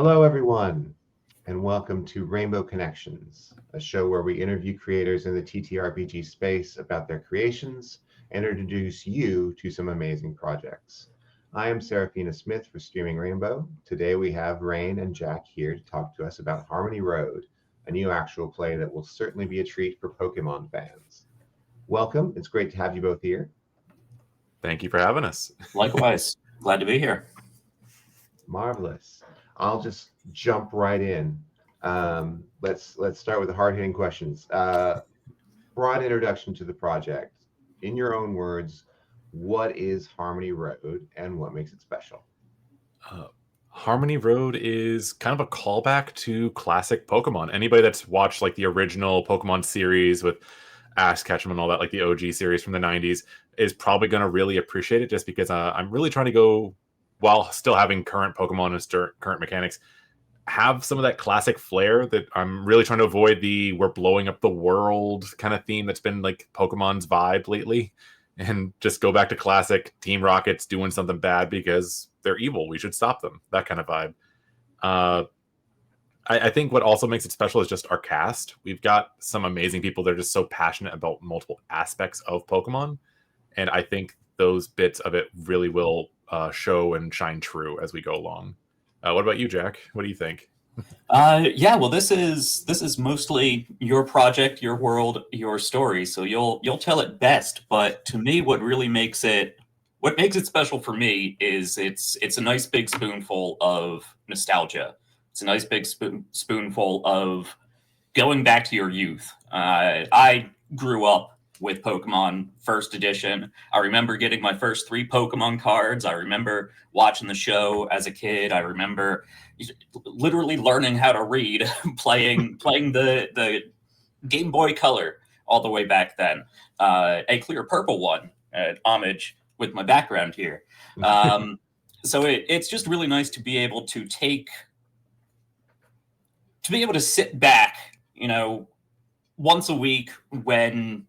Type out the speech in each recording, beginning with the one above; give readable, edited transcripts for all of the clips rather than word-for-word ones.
Hello, everyone, and welcome to Rainbow Connections, a show where we interview creators in the TTRPG space about their creations and introduce you to some amazing projects. I am Serafina Smith for Streaming Rainbow. Today we have Rayne and Jack here to talk to us about Harmony Road, a new actual play that will certainly be a treat for Pokemon fans. Welcome. It's great to have you both here. Thank you for having us. Likewise. Glad to be here. Marvelous. I'll just jump right in. Let's start with the hard-hitting questions. Broad introduction to the project. In your own words, what is Harmony Road and what makes it special? Harmony Road is kind of a callback to classic Pokemon. Anybody that's watched like the original Pokemon series with Ash Ketchum and all that, like the OG series from the 90s, is probably going to really appreciate it just because I'm really trying to go, while still having current Pokemon and current mechanics, have some of that classic flair that I'm really trying to avoid the we're blowing up the world kind of theme that's been like Pokemon's vibe lately, and just go back to classic Team Rocket's doing something bad because they're evil. We should stop them. That kind of vibe. I think what also makes it special is just our cast. We've got some amazing people that are just so passionate about multiple aspects of Pokemon. And I think those bits of it really will show and shine true as we go along. What about you, Jack? What do you think? Well, this is mostly your project, your world, your story. So you'll tell it best. But to me, what makes it special for me is it's a nice big spoonful of nostalgia. It's a nice big spoonful of going back to your youth. I grew up with Pokemon First Edition. I remember getting my first 3 Pokemon cards. I remember watching the show as a kid. I remember literally learning how to read, playing the Game Boy Color all the way back then. A clear purple one, homage with my background here. So it's just really nice to be able to sit back, once a week when,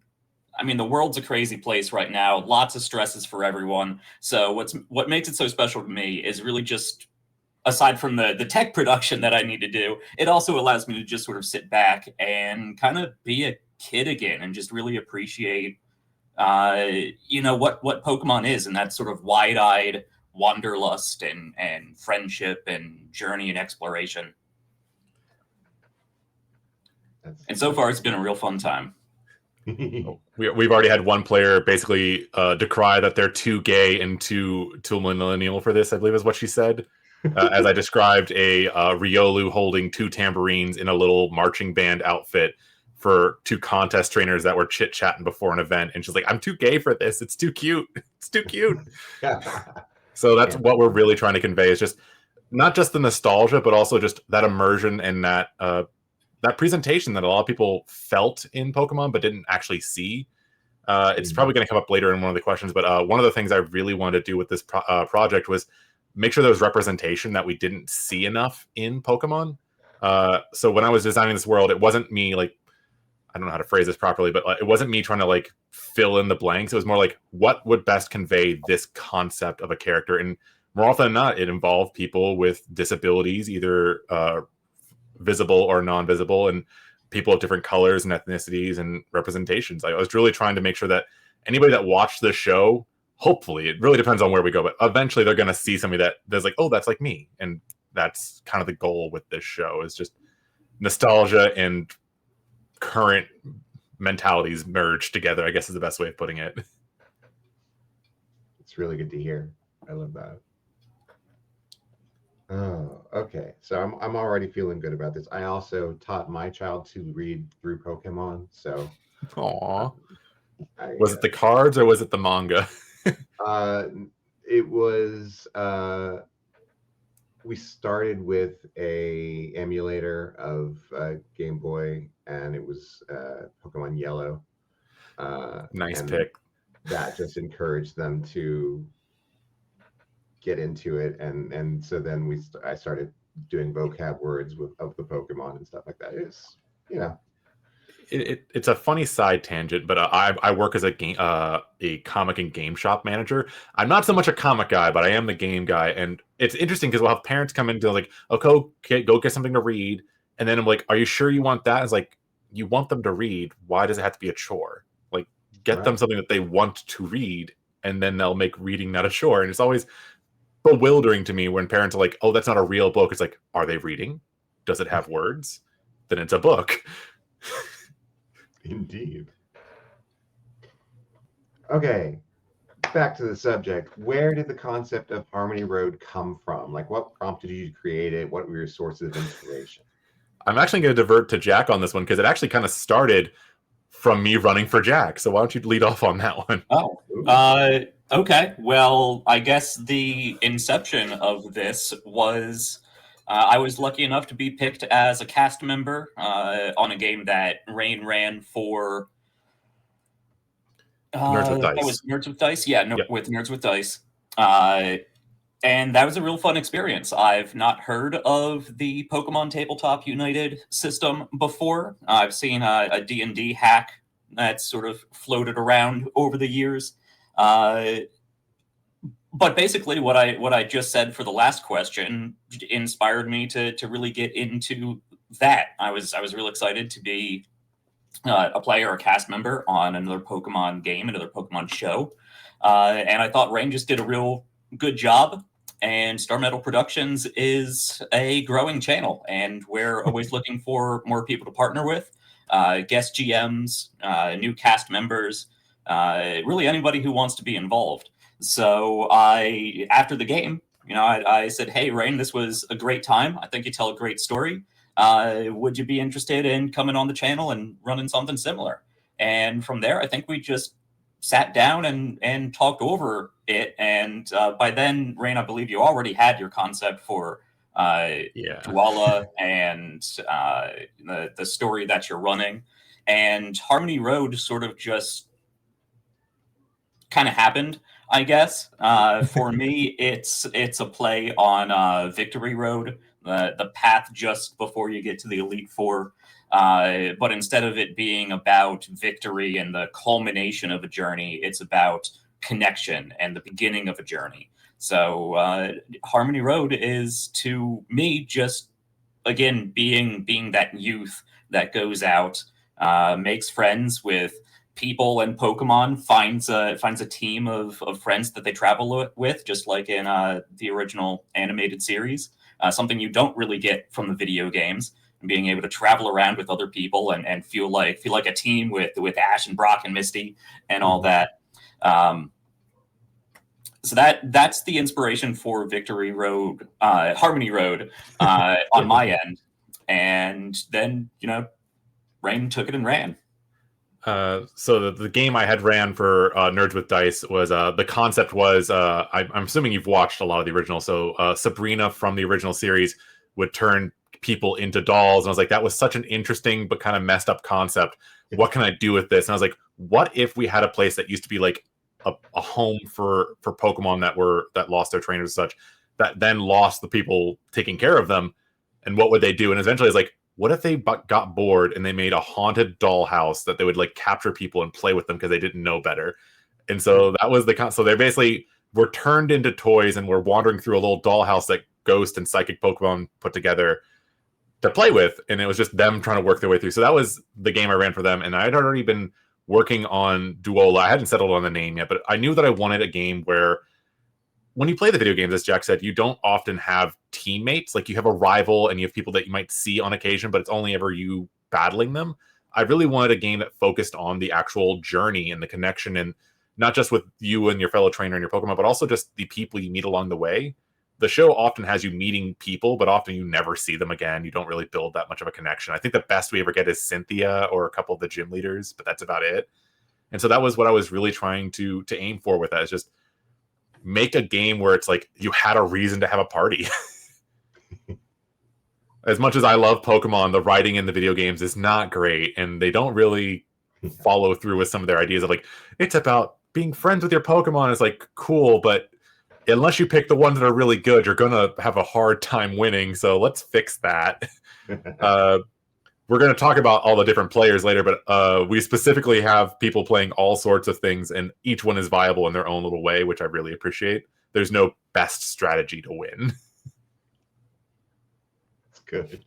the world's a crazy place right now. Lots of stresses for everyone. So what makes it so special to me is really just, aside from the tech production that I need to do, it also allows me to just sort of sit back and kind of be a kid again and just really appreciate, what Pokemon is, and that sort of wide-eyed wanderlust and friendship and journey and exploration. And so far, it's been a real fun time. We've already had one player basically decry that they're too gay and too millennial for this, I believe is what she said. As I described a Riolu holding 2 tambourines in a little marching band outfit for 2 contest trainers that were chit-chatting before an event. And she's like, I'm too gay for this. It's too cute. It's too cute. So that's what we're really trying to convey, is just not just the nostalgia, but also just that immersion and that presentation that a lot of people felt in Pokemon but didn't actually see. It's probably going to come up later in one of the questions, but one of the things I really wanted to do with this project was make sure there was representation that we didn't see enough in Pokemon. So when I was designing this world, it wasn't me, like, I don't know how to phrase this properly, but it wasn't me trying to like fill in the blanks. It was more like, what would best convey this concept of a character? And more often than not, it involved people with disabilities, either visible or non-visible, and people of different colors and ethnicities and representations. I was really trying to make sure that anybody that watched the show, hopefully, it really depends on where we go, but eventually they're going to see somebody that's like, oh, that's like me. And that's kind of the goal with this show, is just nostalgia and current mentalities merged together, I guess is the best way of putting it. It's really good to hear. I love that. Oh, okay. So I'm already feeling good about this. I also taught my child to read through Pokemon. So, Aww. Was it the cards or was it the manga? It was. We started with a emulator of Game Boy, and it was Pokemon Yellow. Nice pick. That just encouraged them to get into it, and so then I started doing vocab words of the Pokemon and stuff like that. It's it's a funny side tangent, but I work as a comic and game shop manager. I'm not so much a comic guy, but I am the game guy, and it's interesting because we'll have parents come in and like, okay, go get something to read, and then I'm like, are you sure you want that? It's like, you want them to read. Why does it have to be a chore? Like, get them something that they want to read, and then they'll make reading not a chore. And it's always bewildering to me when parents are like, oh, that's not a real book. It's like, are they reading? Does it have words? Then it's a book. Indeed. Okay, back to the subject. Where did the concept of Harmony Road come from? Like, what prompted you to create it? What were your sources of inspiration? I'm actually going to divert to Jack on this one because it actually kind of started from me running for Jack. So why don't you lead off on that one? Oh, okay. Well, I guess the inception of this was I was lucky enough to be picked as a cast member on a game that Rayne ran for. Nerds with Dice. That was Nerds with Dice. Yeah, Yep. With Nerds with Dice. And that was a real fun experience. I've not heard of the Pokemon Tabletop United system before. I've seen a D&D hack that's sort of floated around over the years. But basically, what I just said for the last question inspired me to really get into that. I was real excited to be a player, a cast member on another Pokemon game, another Pokemon show, and I thought Rayne just did a real good job. And Star Metal Productions is a growing channel, and we're always looking for more people to partner with, guest GMs, new cast members, really anybody who wants to be involved. So after the game, I said, hey, Rayne, this was a great time. I think you tell a great story. Would you be interested in coming on the channel and running something similar? And from there, I think we just sat down and talked over it. And by then, Rayne, I believe you already had your concept for Dwala and the story that you're running. And Harmony Road sort of just kind of happened, I guess. For me, it's a play on Victory Road, the path just before you get to the Elite Four. But instead of it being about victory and the culmination of a journey, it's about connection and the beginning of a journey. So Harmony Road is, to me, just, again, being that youth that goes out, makes friends with people and Pokemon, finds a team of friends that they travel with, just like in the original animated series. Something you don't really get from the video games. Being able to travel around with other people and feel like a team with Ash and Brock and Misty and all that. So that's the inspiration for Victory Road, Harmony Road, on my end. And then, Rayne took it and ran. So the game I had ran for Nerds with Dice was the concept was I'm assuming you've watched a lot of the original. So Sabrina from the original series would turn people into dolls, and I was like, that was such an interesting but kind of messed up concept. What can I do with this? And I was like, what if we had a place that used to be like a home for Pokemon that lost their trainers and such, that then lost the people taking care of them, and what would they do? And eventually I was like, what if they got bored and they made a haunted dollhouse that they would like capture people and play with them because they didn't know better? And so that was so they basically were turned into toys and were wandering through a little dollhouse that Ghost and Psychic Pokemon put together to play with, and it was just them trying to work their way through. So that was the game I ran for them, and I had already been working on Duola. I hadn't settled on the name yet, but I knew that I wanted a game where when you play the video games, as Jack said, you don't often have teammates. Like, you have a rival and you have people that you might see on occasion, but it's only ever you battling them. I really wanted a game that focused on the actual journey and the connection, and not just with you and your fellow trainer and your Pokemon, but also just the people you meet along the way. The show often has you meeting people, but often you never see them again. You don't really build that much of a connection. I think the best we ever get is Cynthia or a couple of the gym leaders, but that's about it. And so that was what I was really trying to aim for with that, is just make a game where it's like you had a reason to have a party. As much as I love Pokemon, the writing in the video games is not great, and they don't really follow through with some of their ideas of like, it's about being friends with your Pokemon. It's like, cool, but unless you pick the ones that are really good, you're going to have a hard time winning. So let's fix that. we're going to talk about all the different players later, but we specifically have people playing all sorts of things, and each one is viable in their own little way, which I really appreciate. There's no best strategy to win. That's good.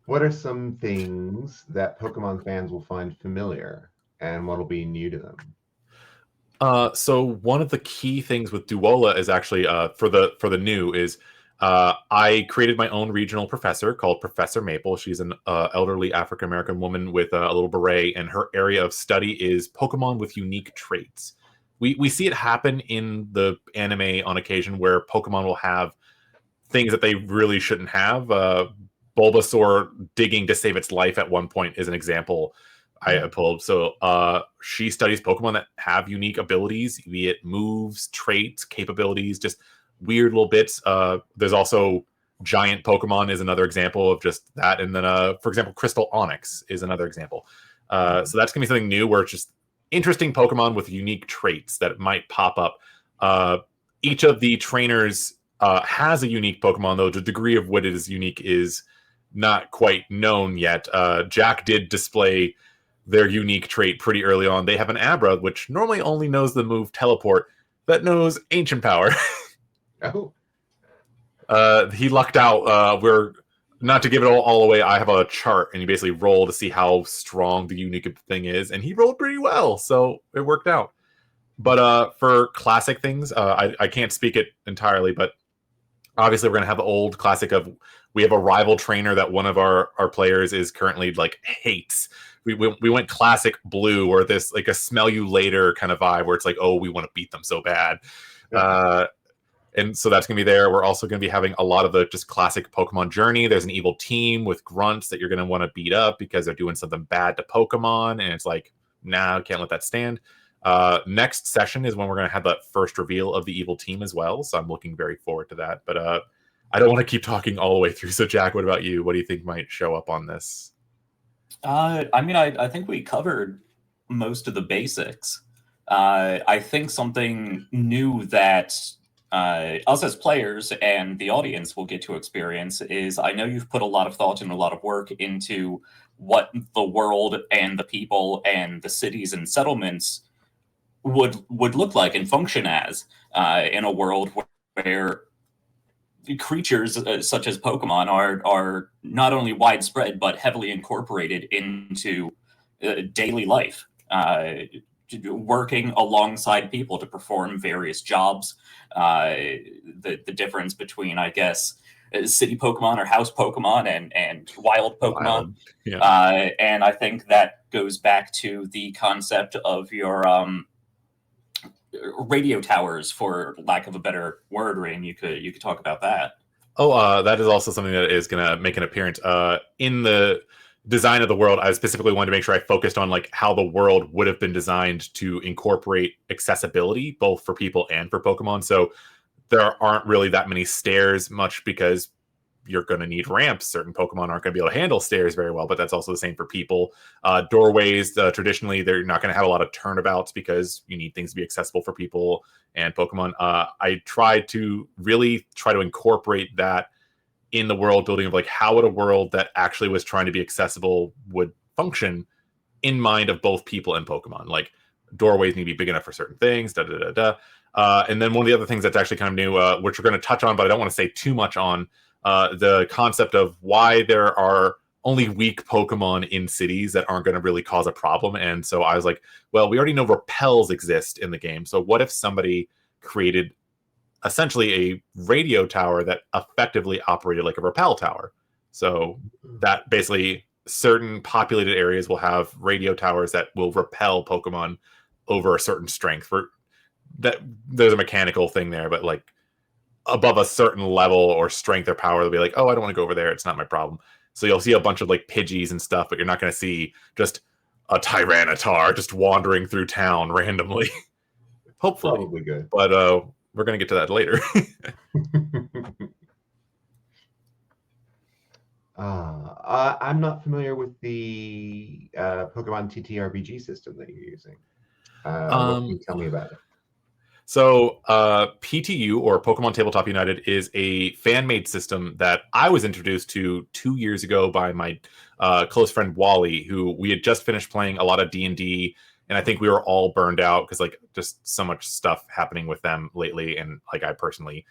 What are some things that Pokemon fans will find familiar, and what will be new to them? So one of the key things with Duola is actually for the new is I created my own regional professor called Professor Maple. She's an elderly African American woman with a little beret, and her area of study is Pokemon with unique traits. We see it happen in the anime on occasion where Pokemon will have things that they really shouldn't have. Bulbasaur digging to save its life at one point is an example I pulled. So she studies Pokemon that have unique abilities, be it moves, traits, capabilities, just weird little bits. There's also giant Pokemon is another example of just that. And then, for example, Crystal Onyx is another example. So that's going to be something new where it's just interesting Pokemon with unique traits that might pop up. Each of the trainers has a unique Pokemon, though the degree of what it is unique is not quite known yet. Jack did display their unique trait pretty early on. They have an Abra, which normally only knows the move Teleport, that knows Ancient Power. Oh. He lucked out. We're not to give it all away. I have a chart, and you basically roll to see how strong the unique thing is, and he rolled pretty well, so it worked out. But for classic things, I can't speak it entirely, but obviously we're going to have the old classic of we have a rival trainer that one of our players is currently like hates. We went classic blue, or this like a smell you later kind of vibe where it's like, oh, we want to beat them so bad. And so that's going to be there. We're also going to be having a lot of the just classic Pokemon journey. There's an evil team with grunts that you're going to want to beat up because they're doing something bad to Pokemon. And it's like, nah, can't let that stand. Next session is when we're going to have that first reveal of the evil team as well. So I'm looking very forward to that. But I don't want to keep talking all the way through. So Jack, what about you? What do you think might show up on this? I mean, I think we covered most of the basics. I think something new that us as players and the audience will get to experience is I know you've put a lot of thought and a lot of work into what the world and the people and the cities and settlements would look like and function as in a world where creatures such as Pokemon are not only widespread but heavily incorporated into daily life, working alongside people to perform various jobs. The difference between, I guess, city Pokemon or house Pokemon and wild Pokemon. Wild. Yeah. And I think that goes back to the concept of your radio towers, for lack of a better word. Rayne, you could talk about that. Oh, that is also something that is going to make an appearance in the design of the world. I specifically wanted to make sure I focused on like how the world would have been designed to incorporate accessibility both for people and for Pokemon. So there aren't really that many stairs much because you're going to need ramps. Certain Pokemon aren't going to be able to handle stairs very well, but that's also the same for people. Doorways, traditionally, they're not going to have a lot of turnabouts because you need things to be accessible for people and Pokemon. I tried to really try to incorporate that in the world building of like how would a world that actually was trying to be accessible would function in mind of both people and Pokemon. Like doorways need to be big enough for certain things, and then one of the other things that's actually kind of new, which we're going to touch on, but I don't want to say too much on, the concept of why there are only weak Pokemon in cities that aren't going to really cause a problem. And so I was like, well, we already know repels exist in the game. So what if somebody created essentially a radio tower that effectively operated like a repel tower? So that basically certain populated areas will have radio towers that will repel Pokemon over a certain strength. For that, there's a mechanical thing there, but like above a certain level or strength or power, they'll be like, oh, I don't want to go over there. It's not my problem. So you'll see a bunch of like Pidgeys and stuff, but you're not going to see just a Tyranitar just wandering through town randomly. Hopefully. Probably good. But we're going to get to that later. I'm not familiar with the Pokemon TTRPG system that you're using. What can you tell me about it? So PTU, or Pokemon Tabletop United, is a fan-made system that I was introduced to 2 years ago by my close friend Wally, who we had just finished playing a lot of D&D, and I think we were all burned out because like just so much stuff happening with them lately, and like I personally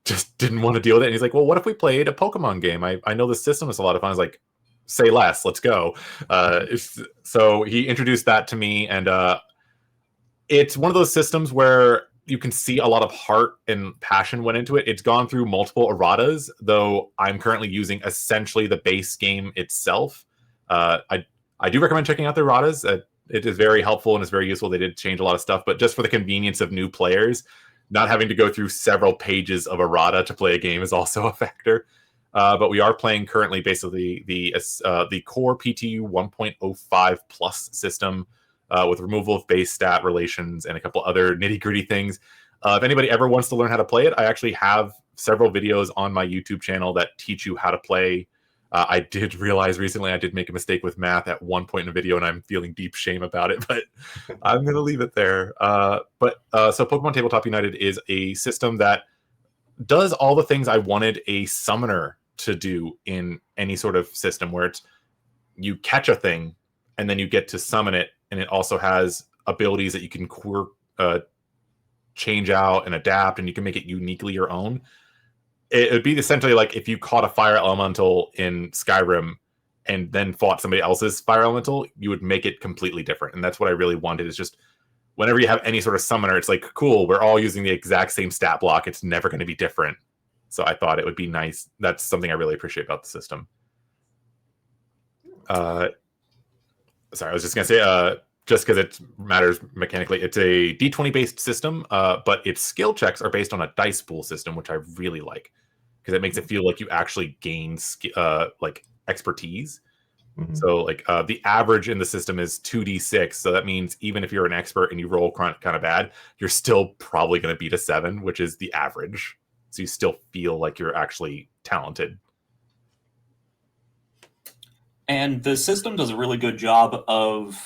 just didn't want to deal with it. And he's like, well, what if we played a Pokemon game? I know the system is a lot of fun. I was like, say less, let's go. So he introduced that to me, and it's one of those systems where you can see a lot of heart and passion went into it. It's gone through multiple erratas, though I'm currently using essentially the base game itself. I do recommend checking out the erratas. It is very helpful and it's very useful. They did change a lot of stuff, but just for the convenience of new players, not having to go through several pages of errata to play a game is also a factor. But we are playing currently basically the core PTU 1.05 plus system with removal of base stat relations and a couple other nitty-gritty things. If anybody ever wants to learn how to play it, I actually have several videos on my YouTube channel that teach you how to play. I did realize recently I did make a mistake with math at one point in a video, and I'm feeling deep shame about it, but I'm going to leave it there. So Pokemon Tabletop United is a system that does all the things I wanted a summoner to do in any sort of system, where it's you catch a thing and then you get to summon it, and it also has abilities that you can change out and adapt, and you can make it uniquely your own. It would be essentially like if you caught a fire elemental in Skyrim and then fought somebody else's fire elemental, you would make it completely different. And that's what I really wanted, is just whenever you have any sort of summoner, it's like, cool, we're all using the exact same stat block. It's never going to be different. So I thought it would be nice. That's something I really appreciate about the system. Sorry, I was just going to say, just because it matters mechanically, it's a D20 based system, but its skill checks are based on a dice pool system, which I really like, because it makes it feel like you actually gain like expertise. Mm-hmm. So like the average in the system is 2d6, so that means even if you're an expert and you roll kind of bad, you're still probably going to beat a 7, which is the average. So you still feel like you're actually talented. And the system does a really good job of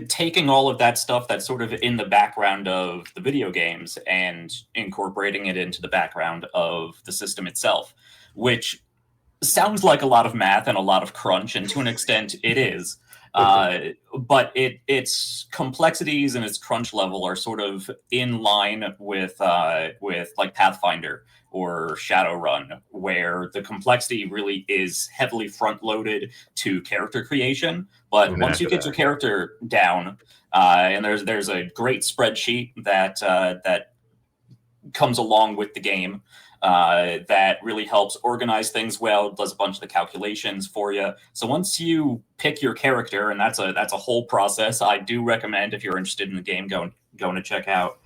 taking all of that stuff that's sort of in the background of the video games and incorporating it into the background of the system itself, which sounds like a lot of math and a lot of crunch, and to an extent it is. But its complexities and its crunch level are sort of in line with like Pathfinder or Shadowrun, where the complexity really is heavily front-loaded to character creation. But once you get your character down, and there's a great spreadsheet that comes along with the game, that really helps organize things well, does a bunch of the calculations for you. So once you pick your character, and that's a whole process, I do recommend, if you're interested in the game, going to check out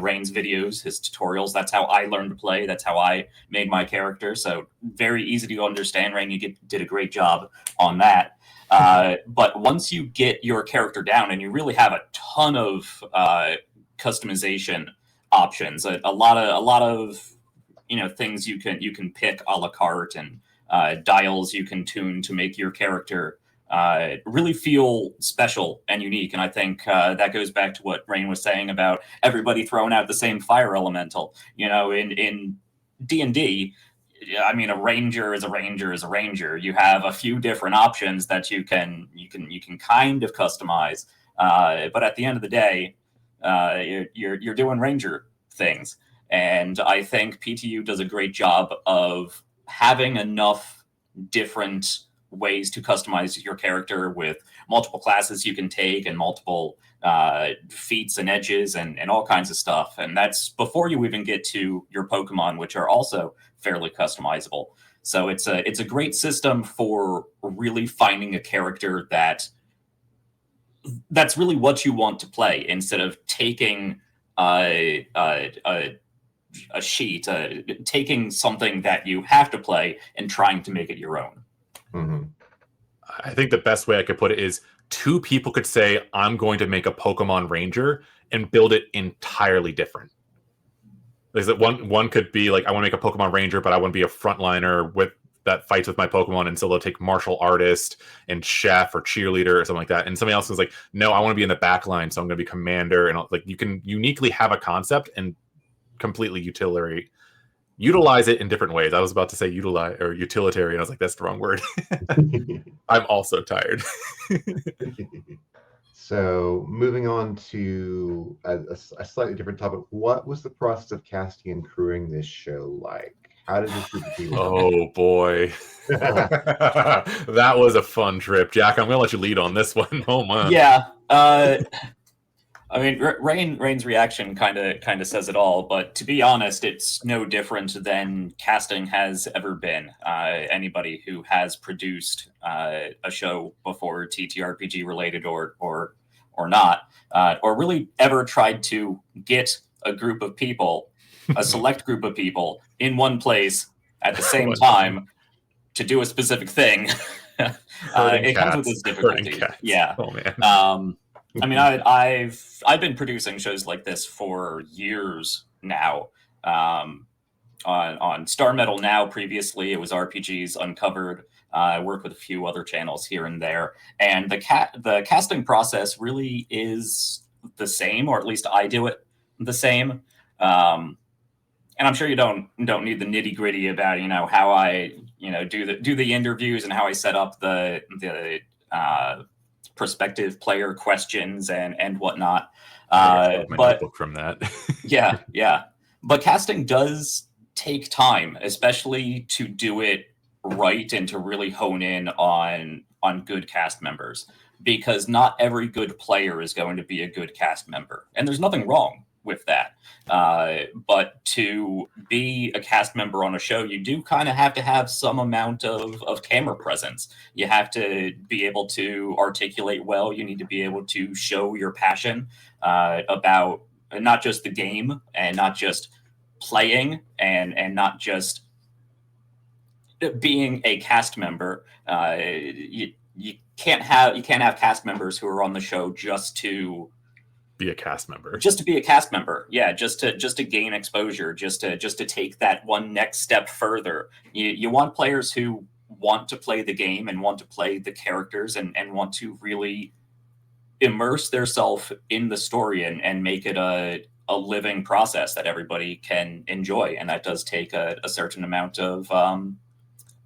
Rayne's videos, his tutorials. That's how I learned to play. That's how I made my character. So very easy to understand. Rayne, you did a great job on that. But once you get your character down, and you really have a ton of customization options, a lot of things you can pick a la carte, and dials you can tune to make your character really feel special and unique. And I think that goes back to what Rayne was saying about everybody throwing out the same fire elemental. In D&D, I mean, a ranger is a ranger is a ranger. You have a few different options that you can kind of customize, but at the end of the day, you're doing ranger things. And I think PTU does a great job of having enough different ways to customize your character, with multiple classes you can take and multiple feats and edges and all kinds of stuff. And that's before you even get to your Pokemon, which are also fairly customizable. So it's a great system for really finding a character that's really what you want to play, instead of taking a sheet, taking something that you have to play and trying to make it your own. Mm-hmm. I think the best way I could put it is 2 people could say, I'm going to make a Pokemon Ranger, and build it entirely different. Is that one could be like, I want to make a Pokemon Ranger, but I want to be a frontliner with that fights with my Pokemon, and so they'll take martial artist and chef or cheerleader or something like that. And somebody else is like, no, I want to be in the back line, so I'm going to be commander. And like, you can uniquely have a concept and completely utilize it in different ways. I was about to say utilize or utilitarian. I was like, that's the wrong word. I'm also tired. So moving on to a slightly different topic, what was the process of casting and crewing this show like? How did this group of people? Oh boy, that was a fun trip, Jack. I'm gonna let you lead on this one. Oh man. Yeah. I mean, Rayne's reaction kind of says it all. But to be honest, it's no different than casting has ever been. Anybody who has produced a show before, TTRPG related or not, or really ever tried to get a group of people, a select group of people, in one place at the same time to do a specific thing, it comes with its difficulties. Yeah. Oh man. I mean, I've been producing shows like this for years now. On Star Metal Now, previously it was RPGs Uncovered. I work with a few other channels here and there, and the casting process really is the same, or at least I do it the same. And I'm sure you don't need the nitty gritty about how I do the interviews and how I set up the prospective player questions and whatnot. My notebook from that. yeah. But casting does take time, especially to do it right and to really hone in on good cast members, because not every good player is going to be a good cast member, and there's nothing wrong with that. But to be a cast member on a show, you do kind of have to have some amount of camera presence. You have to be able to articulate well. You need to be able to show your passion about not just the game and not just playing and not just being a cast member. You can't have cast members who are on the show just to be a cast member. Yeah, just to gain exposure, just to take that one next step further. You want players who want to play the game and want to play the characters and want to really immerse themselves in the story and make it a living process that everybody can enjoy. And that does take a certain amount of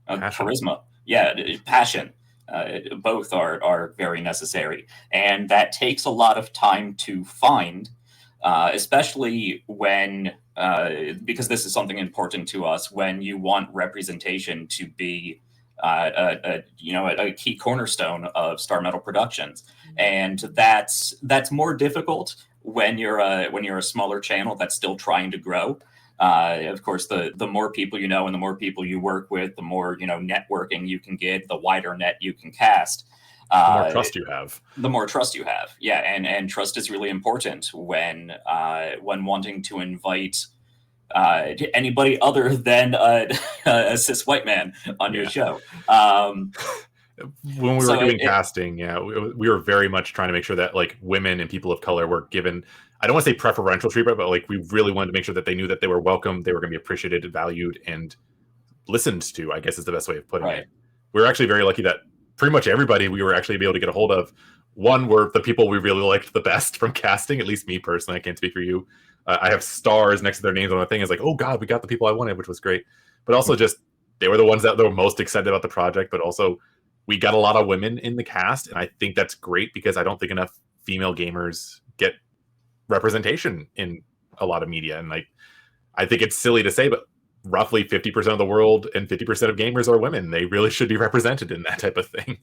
charisma. Yeah, passion. Both are very necessary, and that takes a lot of time to find, especially when because this is something important to us, when you want representation to be a key cornerstone of Star Metal Productions, and that's more difficult when you're a smaller channel that's still trying to grow. Of course, the more people you know and the more people you work with, the more networking you can get, the wider net you can cast. The more trust you have. The more trust you have, yeah, and trust is really important when wanting to invite anybody other than a cis white man on your show. When we were doing casting, we were very much trying to make sure that like women and people of color were given, I don't want to say preferential treatment, but like we really wanted to make sure that they knew that they were welcome, they were going to be appreciated, valued, and listened to, I guess is the best way of putting it. We were actually very lucky that pretty much everybody we were actually able to get a hold of, one, were the people we really liked the best from casting, at least me personally. I can't speak for you. I have stars next to their names on the thing. It's like, oh God, we got the people I wanted, which was great. But also just, they were the ones that were most excited about the project, but also we got a lot of women in the cast, and I think that's great because I don't think enough female gamers get representation in a lot of media. And like, I think it's silly to say, but roughly 50% of the world and 50% of gamers are women. They really should be represented in that type of thing.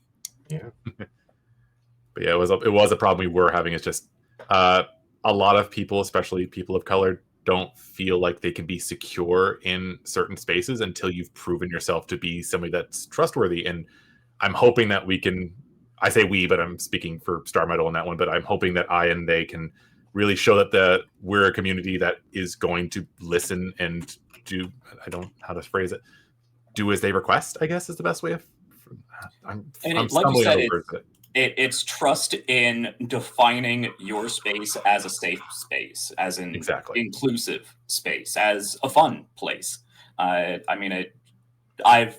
Yeah. But yeah, it was a problem we were having. It's just a lot of people, especially people of color, don't feel like they can be secure in certain spaces until you've proven yourself to be somebody that's trustworthy. And I'm hoping that we can, I say we, but I'm speaking for Star Metal on that one, but I'm hoping that I and they can really show that we're a community that is going to listen and do, I don't know how to phrase it, do as they request, I guess is the best way of, I'm like you said, it's trust in defining your space as a safe space, as an inclusive space, as a fun place. I mean, I've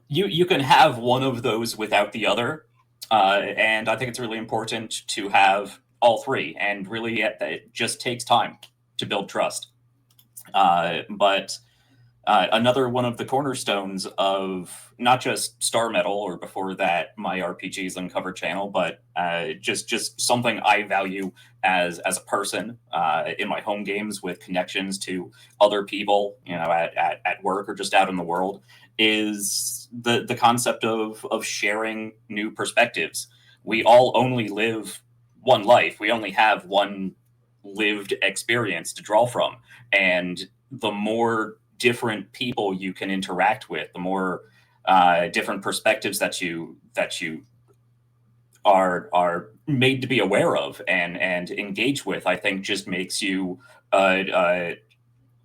you can have one of those without the other, and I think it's really important to have all three. And really, it just takes time to build trust. But another one of the cornerstones of not just Star Metal or before that my RPGs Uncovered channel, but just something I value as a person in my home games with connections to other people, at work or just out in the world, is the concept of sharing new perspectives. We all only live one life. We only have one lived experience to draw from, and the more different people you can interact with, the more different perspectives that you are made to be aware of and engage with, I think just makes you a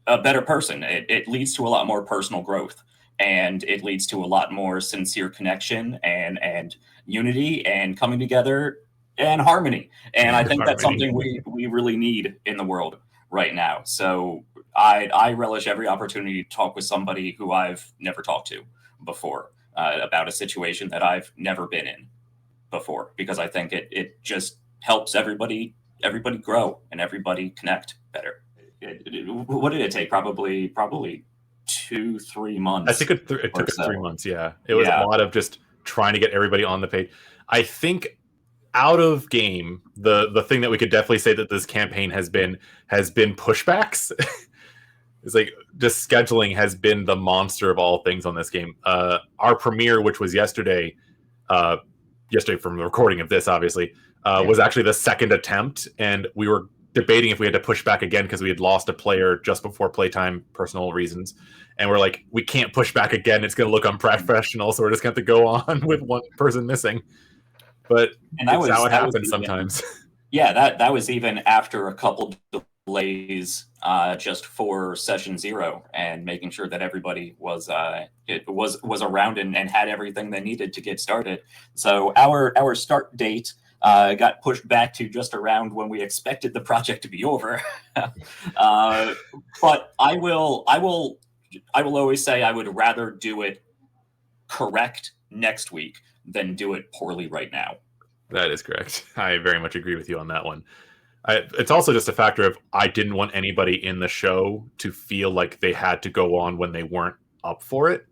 better person. It leads to a lot more personal growth, and it leads to a lot more sincere connection and unity and coming together and harmony. And I think that's something we really need in the world right now. So I relish every opportunity to talk with somebody who I've never talked to before about a situation that I've never been in before, because I think it just helps everybody grow and everybody connect better. What did it take? Probably 2-3 months. I think it took us 3 months. Yeah, it was a lot of just trying to get everybody on the page. I think out of game, the thing that we could definitely say that this campaign has been pushbacks. It's like just scheduling has been the monster of all things on this game. Our premiere, which was yesterday from the recording of this, obviously, was actually the second attempt, and we were debating if we had to push back again because we had lost a player just before playtime, personal reasons, and we're like, we can't push back again. It's going to look unprofessional, so we're just going to have to go on with one person missing. But that's how it happens sometimes. Yeah, that was even after a couple delays just for session 0 and making sure that everybody was around and had everything they needed to get started. So our start date got pushed back to just around when we expected the project to be over. But I will always say I would rather do it correct next week than do it poorly right now. That is correct. I very much agree with you on that one. It's also just a factor of I didn't want anybody in the show to feel like they had to go on when they weren't up for it.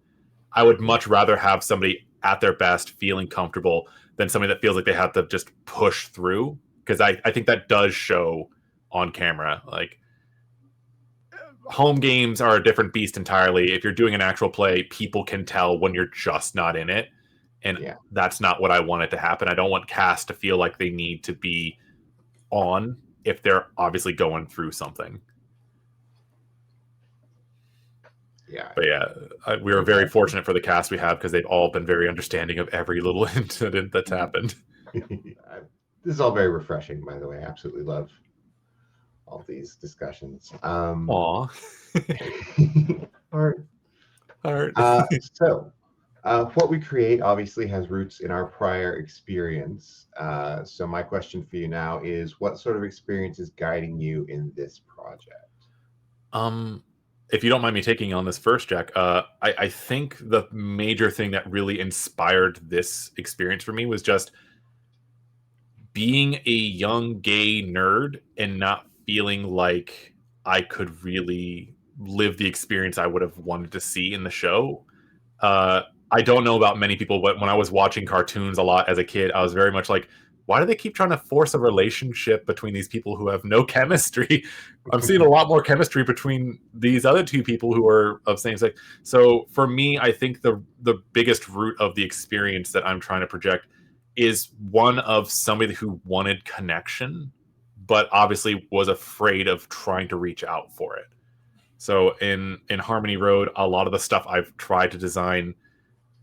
I would much rather have somebody at their best feeling comfortable than somebody that feels like they have to just push through, because I think that does show on camera. Like, home games are a different beast entirely. If you're doing an actual play, people can tell when you're just not in it. And that's not what I want it to happen. I don't want cast to feel like they need to be on if they're obviously going through something. Yeah. But we were very fortunate for the cast we have, because they've all been very understanding of every little incident that's happened. This is all very refreshing, by the way. I absolutely love all these discussions. Aw. Art. So what we create obviously has roots in our prior experience. So my question for you now is, what sort of experience is guiding you in this project? If you don't mind me taking on this first, Jack, I think the major thing that really inspired this experience for me was just being a young gay nerd and not feeling like I could really live the experience I would have wanted to see in the show. I don't know about many people, but when I was watching cartoons a lot as a kid, I was very much like, why do they keep trying to force a relationship between these people who have no chemistry? I'm seeing a lot more chemistry between these other two people who are of same sex. So for me, I think the biggest root of the experience that I'm trying to project is one of somebody who wanted connection, but obviously was afraid of trying to reach out for it. So in Harmony Road, a lot of the stuff I've tried to design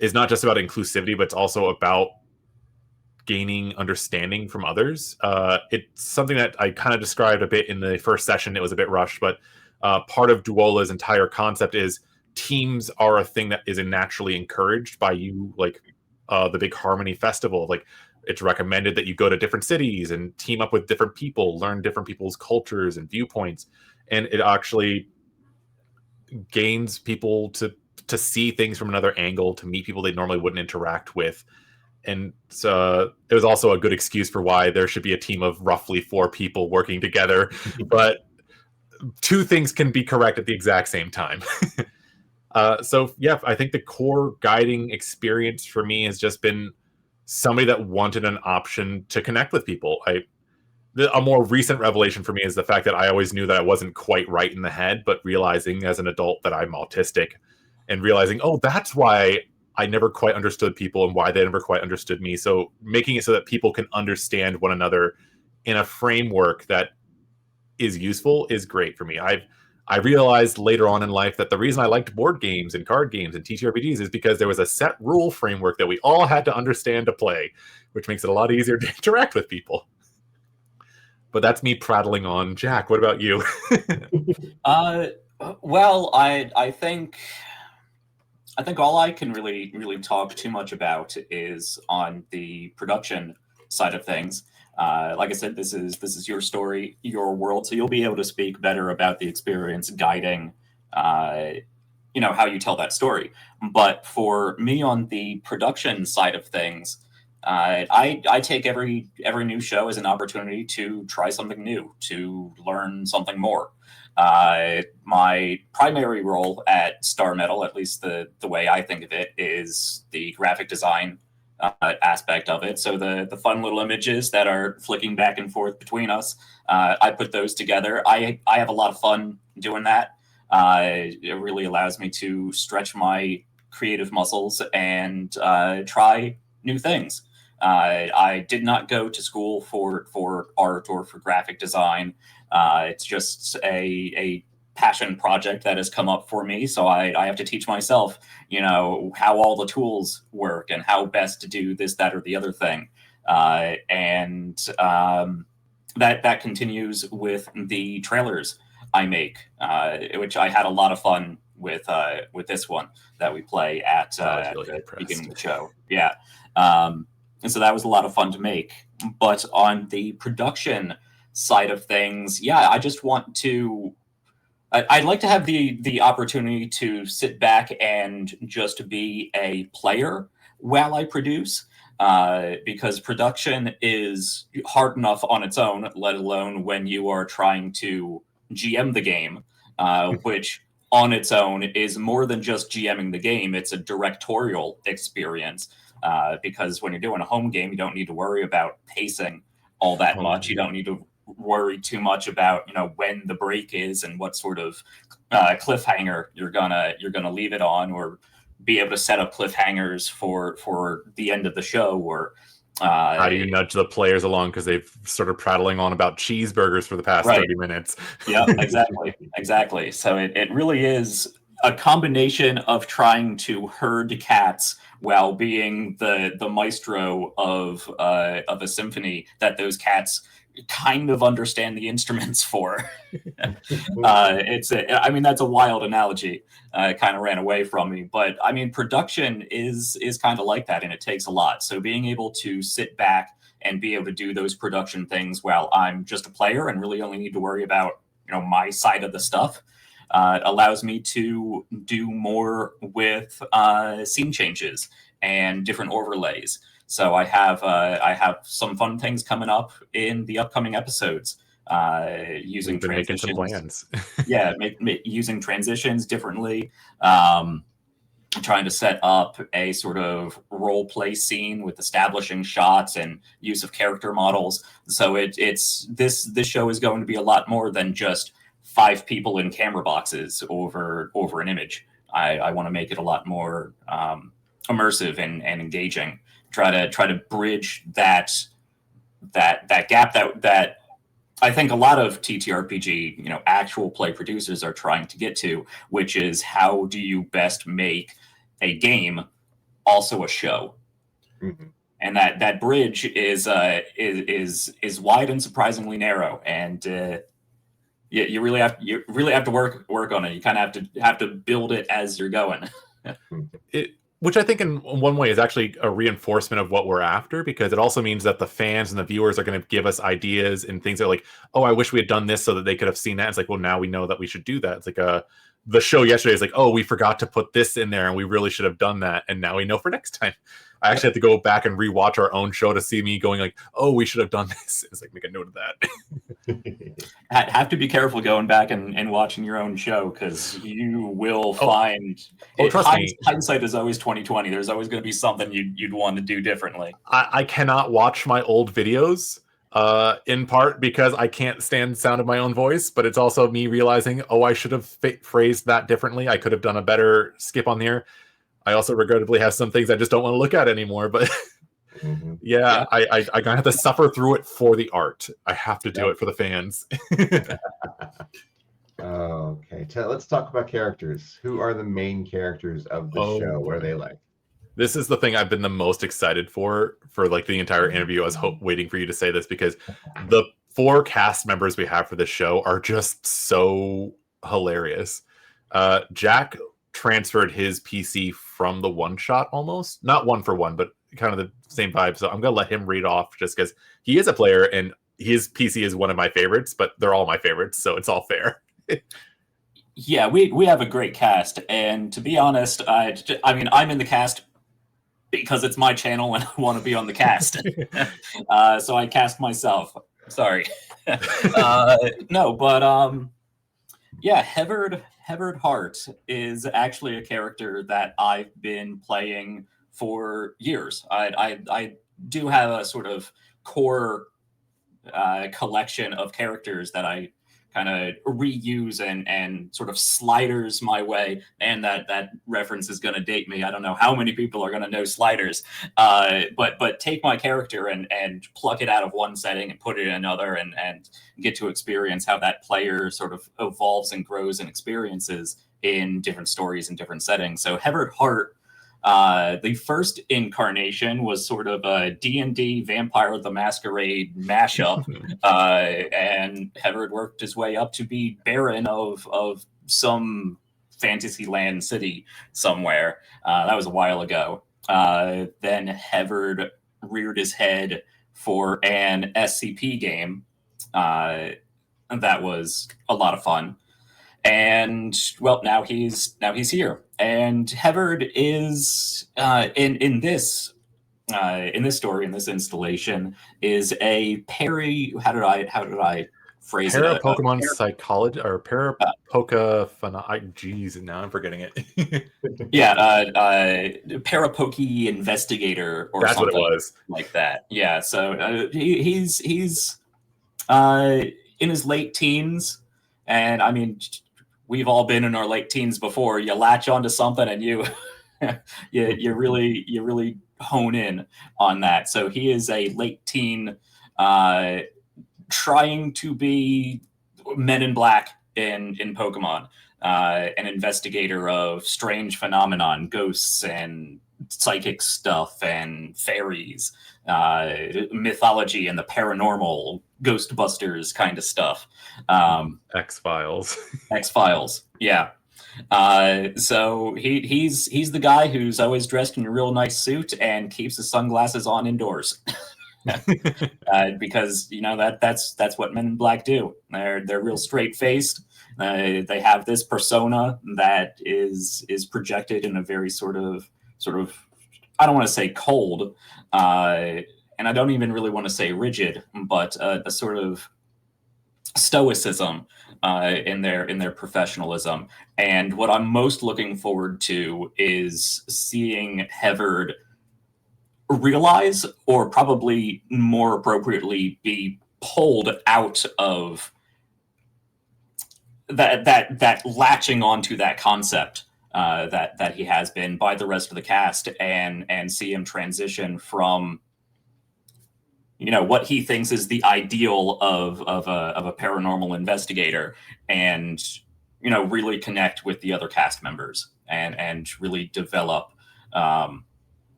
is not just about inclusivity, but it's also about gaining understanding from others. It's something that I kind of described a bit in the first session. It was a bit rushed, but part of Duola's entire concept is teams are a thing that is naturally encouraged by you, like the big Harmony Festival. Like, it's recommended that you go to different cities and team up with different people, learn different people's cultures and viewpoints, and it actually gains people to to see things from another angle, to meet people they normally wouldn't interact with. And so it was also a good excuse for why there should be a team of roughly 4 people working together. But 2 things can be correct at the exact same time. So yeah, I think the core guiding experience for me has just been somebody that wanted an option to connect with people. A more recent revelation for me is the fact that I always knew that I wasn't quite right in the head, but realizing as an adult that I'm autistic and realizing, oh, that's why I never quite understood people and why they never quite understood me. So making it so that people can understand one another in a framework that is useful is great for me. I realized later on in life that the reason I liked board games and card games and TTRPGs is because there was a set rule framework that we all had to understand to play, which makes it a lot easier to interact with people. But that's me prattling on. Jack, what about you? Well, I think all I can really talk too much about is on the production side of things. Like I said, this is your story, your world, so you'll be able to speak better about the experience guiding, how you tell that story. But for me, on the production side of things, I take every new show as an opportunity to try something new, to learn something more. My primary role at Star Metal, at least the way I think of it, is the graphic design aspect of it. So the fun little images that are flicking back and forth between us, I put those together. I have a lot of fun doing that. It really allows me to stretch my creative muscles and try new things. I did not go to school for art or for graphic design. It's just a passion project that has come up for me. So I have to teach myself, how all the tools work and how best to do this, that, or the other thing. And that continues with the trailers I make, which I had a lot of fun with this one that we play at the beginning of the show. Yeah. And so that was a lot of fun to make. But on the production side of things, yeah, I just want to... I'd like to have the opportunity to sit back and just be a player while I produce, because production is hard enough on its own, let alone when you are trying to GM the game, which on its own is more than just GMing the game. It's a directorial experience, because when you're doing a home game, you don't need to worry about pacing all that much. You don't need to worry too much about when the break is and what sort of cliffhanger you're gonna leave it on, or be able to set up cliffhangers for the end of the show, or how do you nudge the players along because they've started prattling on about cheeseburgers for the past 30 minutes. Yeah, exactly. So it really is a combination of trying to herd cats while being the maestro of a symphony that those cats kind of understand the instruments for. That's a wild analogy. It kind of ran away from me, but I mean, production is kind of like that, and it takes a lot. So being able to sit back and be able to do those production things while I'm just a player and really only need to worry about my side of the stuff, allows me to do more with scene changes and different overlays. So I have some fun things coming up in the upcoming episodes, using transitions. Making some plans. Yeah, using transitions differently. Trying to set up a sort of role play scene with establishing shots and use of character models. So this show is going to be a lot more than just 5 people in camera boxes over an image. I want to make it a lot more immersive and engaging. Try to bridge that gap that I think a lot of TTRPG, actual play producers are trying to get to, which is how do you best make a game also a show? Mm-hmm. And that bridge is wide and surprisingly narrow, and you really have to work on it. You kind of have to build it as you're going. Which I think in one way is actually a reinforcement of what we're after, because it also means that the fans and the viewers are going to give us ideas and things that are like, oh, I wish we had done this so that they could have seen that. It's like, well, now we know that we should do that. It's like the show yesterday is like, oh, we forgot to put this in there and we really should have done that. And now we know for next time. I actually have to go back and rewatch our own show to see me going like, oh, we should have done this. It's like, make a note of that. Have to be careful going back and watching your own show, because you will find. Trust me. Hindsight is always 20/20. There's always going to be something you'd want to do differently. I cannot watch my old videos, in part because I can't stand the sound of my own voice, but it's also me realizing, oh, I should have phrased that differently. I could have done a better skip on there. I also regrettably have some things I just don't want to look at anymore, but yeah, I gonna have to suffer through it for the art. I have to do it for the fans. Okay, let's talk about characters. Who are the main characters of the show? What are they like? This is the thing I've been the most excited for like the entire interview. I was waiting for you to say this, because the 4 cast members we have for this show are just so hilarious. Jack transferred his PC from the one shot, almost not one for one, but kind of the same vibe. So I'm gonna let him read off, just because he is a player and his PC is one of my favorites, but they're all my favorites, so it's all fair. Yeah, we have a great cast, and to be honest, I mean, I'm in the cast because it's my channel and I want to be on the cast. So I cast myself. Sorry. No, but yeah, Hevered Hart is actually a character that I've been playing for years. I do have a sort of core collection of characters that I kind of reuse and sort of sliders my way. And that reference is going to date me. I don't know how many people are going to know sliders, but take my character and pluck it out of one setting and put it in another, and get to experience how that player sort of evolves and grows and experiences in different stories and different settings. So Hevered Hart, the first incarnation was sort of a D&D Vampire the Masquerade mashup, and Hevered worked his way up to be Baron of some Fantasyland city somewhere. That was a while ago. Then Hevered reared his head for an SCP game. That was a lot of fun. And well, now he's here. And Hevered is in this story, in this installation, is a how did I phrase it? Pokemon psychology or Jeez, now I'm forgetting it. Yeah, Parapoke investigator, or that's something what it was, like that. Yeah, so he's in his late teens, and I mean, we've all been in our late teens before. You latch onto something and you really hone in on that. So he is a late teen trying to be Men in Black in Pokemon, an investigator of strange phenomenon, ghosts and psychic stuff and fairies, mythology and the paranormal, Ghostbusters kind of stuff. X-Files. X-Files, yeah. So he's the guy who's always dressed in a real nice suit and keeps his sunglasses on indoors. Because that's what Men in Black do. They're real straight faced. They have this persona that is projected in a very sort of I don't want to say cold, and I don't even really want to say rigid, but a sort of stoicism in their professionalism. And what I'm most looking forward to is seeing Hevered realize, or probably more appropriately, be pulled out of that latching onto that concept that he has been by the rest of the cast, and see him transition from what he thinks is the ideal of a paranormal investigator, and really connect with the other cast members and really develop